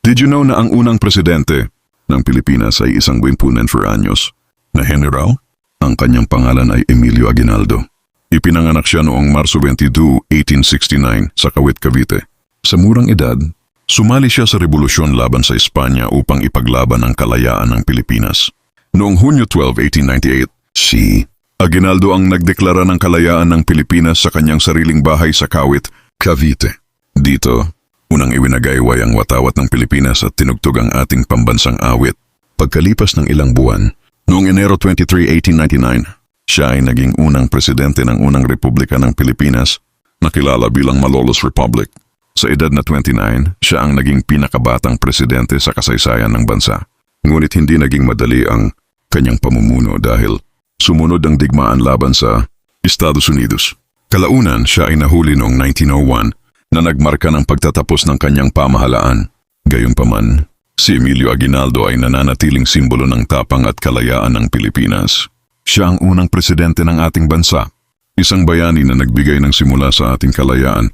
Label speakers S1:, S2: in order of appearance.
S1: Did you know na ang unang presidente ng Pilipinas ay isang Guimpunen for Años na general? Ang kanyang pangalan ay Emilio Aguinaldo. Ipinanganak siya noong Marso 22, 1869 sa Kawit, Cavite. Sa murang edad, sumali siya sa revolusyon laban sa Espanya upang ipaglaban ang kalayaan ng Pilipinas. Noong Hunyo 12, 1898, si Aguinaldo ang nagdeklara ng kalayaan ng Pilipinas sa kanyang sariling bahay sa Kawit, Cavite. Dito, unang iwinagayway ang watawat ng Pilipinas at tinugtog ang ating pambansang awit. Pagkalipas ng ilang buwan, noong Enero 23, 1899, siya ay naging unang presidente ng unang republika ng Pilipinas na kilala bilang Malolos Republic. Sa edad na 29, siya ang naging pinakabatang presidente sa kasaysayan ng bansa. Ngunit hindi naging madali ang kanyang pamumuno dahil sumunod ang digmaan laban sa Estados Unidos. Kalaunan, siya ay nahuli noong 1901 na nagmarka ng pagtatapos ng kanyang pamahalaan. Gayunpaman, si Emilio Aguinaldo ay nananatiling simbolo ng tapang at kalayaan ng Pilipinas. Siya ang unang presidente ng ating bansa, isang bayani na nagbigay ng simula sa ating kalayaan